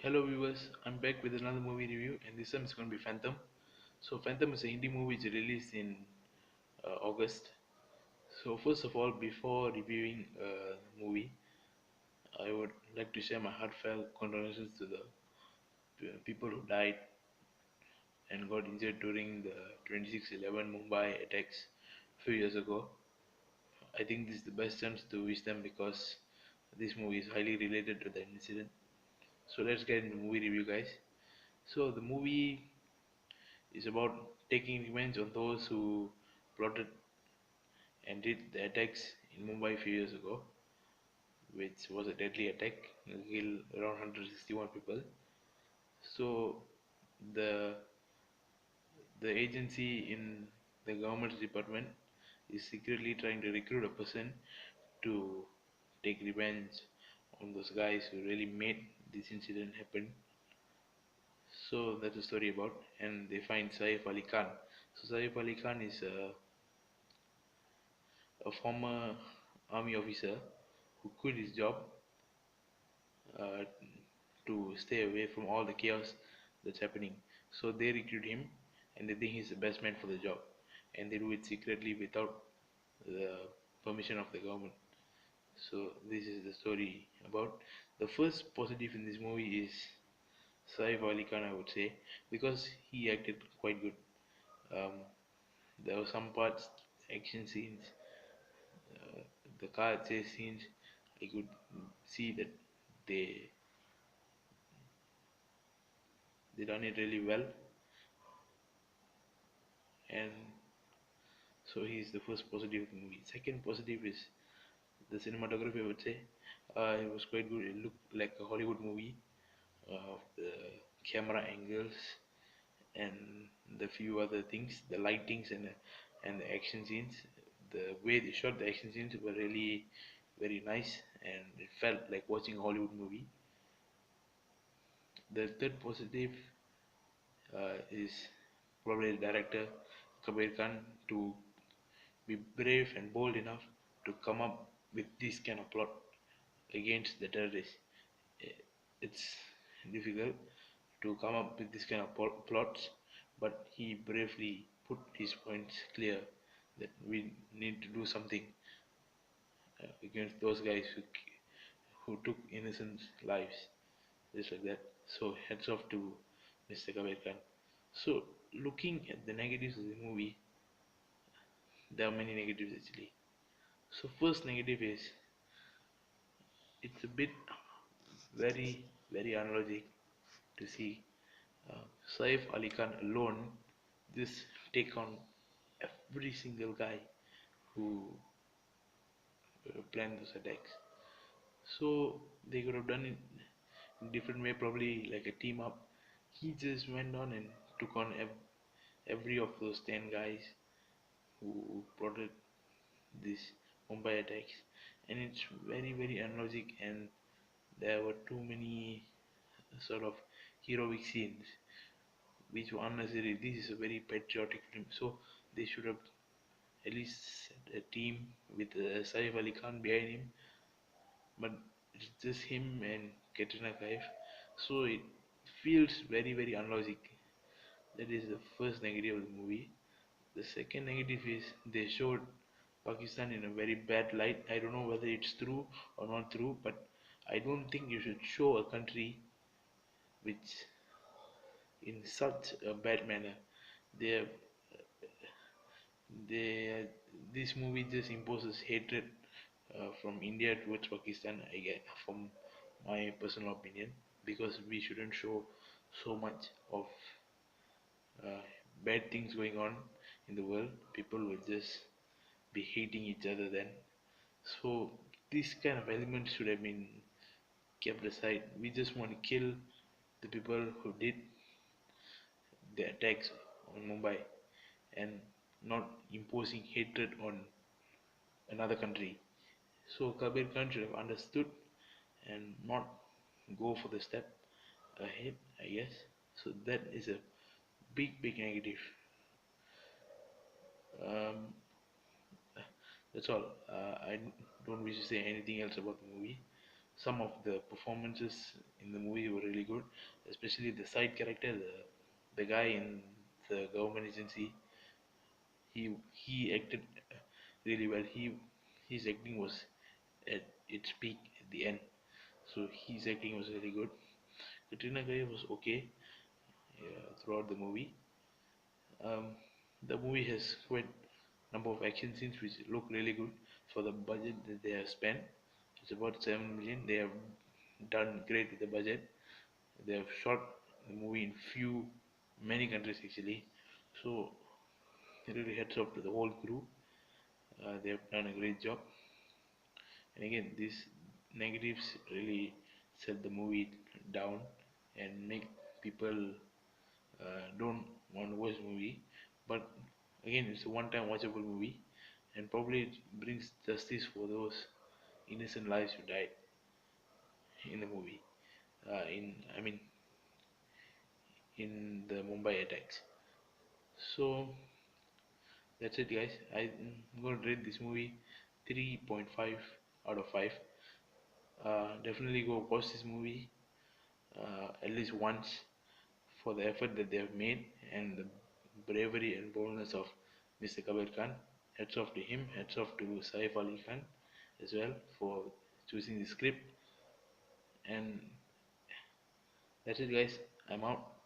Hello viewers, I'm back with another movie review and this time it's going to be Phantom. So Phantom is a Hindi movie which released in August. So first of all, before reviewing the movie, I would like to share my heartfelt condolences to the people who died and got injured during the 26/11 Mumbai attacks a few years ago. I think this is the best chance to wish them because this movie is highly related to the incident. So let's get into the movie review guys. So the movie is about taking revenge on those who plotted and did the attacks in Mumbai a few years ago, which was a deadly attack, killed around 161 people. So the the agency in the government's department is secretly trying to recruit a person to take revenge on those guys who really made this incident happen. So that's the story about, and they find Saif Ali Khan. So Saif Ali Khan is a former army officer who quit his job uh, to stay away from all the chaos that's happening. So they recruit him and they think he's the best man for the job. And they do it secretly without the permission of the government. So this is the story about. The first positive in this movie is Saif Ali Khan, I would say, because he acted quite good. Um, there were some parts, action scenes, uh, the car chase scenes. I could see that they they done it really well, and so he's the first positive of the movie. Second positive is the cinematography. I would say it was quite good. It looked like a Hollywood movie. The camera angles and the few other things, the lightings and the action scenes. The way they shot the action scenes were really very nice, and it felt like watching a Hollywood movie. The third positive is probably the director Kabir Khan to be brave and bold enough to come up with this kind of plot against the terrorists. It's difficult to come up with this kind of plots, but he bravely put his points clear that we need to do something against those guys who took innocent lives, just like that. So heads off to Mr. Kabir Khan. So looking at the negatives of the movie, there are many negatives actually. So first negative is it's a bit very unlogic to see Saif Ali Khan alone just take on every single guy who planned those attacks. So they could have done it in different way, probably like a team up. He just went on and took on every of those 10 guys who plotted these Mumbai attacks, and it's very unlogic, and there were too many sort of heroic scenes which were unnecessary. This is a very patriotic film, so they should have at least set a team with Saif Ali Khan behind him, but it's just him and Katrina Kaif, so it feels very unlogic. That is the first negative of the movie. The second negative is they showed Pakistan in a very bad light. I don't know whether it's true or not true, but I don't think you should show a country which in such a bad manner. They have, they this movie just imposes hatred from India towards Pakistan. I get from my personal opinion, because we shouldn't show so much of uh, bad things going on in the world. People will just be hating each other then. So this kind of elements should have been kept aside. We just want to kill the people who did the attacks on Mumbai and not imposing hatred on another country. So Kabir Khan should have understood and not go for the step ahead, I guess. So that is a big negative. Um, that's all. I don't wish to say anything else about the movie. some of the performances in the movie were really good, especially the side character, the guy in the government agency. He acted really well. His acting was at its peak at the end, so his acting was really good. Katrina Kaif was okay throughout the movie. Um, the movie has quite number of action scenes which look really good for the budget that they have spent. It's about 7 million. They have done great with the budget. They have shot the movie in many countries actually. So really heads off to the whole crew. They have done a great job. And again, these negatives really set the movie down and make people don't want to watch the movie. But again, it's a one-time watchable movie, and probably it brings justice for those innocent lives who died in the movie. In I mean, in the Mumbai attacks. So that's it, guys. I'm gonna rate this movie 3.5 out of 5. Definitely go watch this movie at least once for the effort that they have made and the bravery and boldness of Mr. Kabir Khan. Hats off to him, hats off to Saif Ali Khan as well for choosing the script. And that's it, guys. I'm out.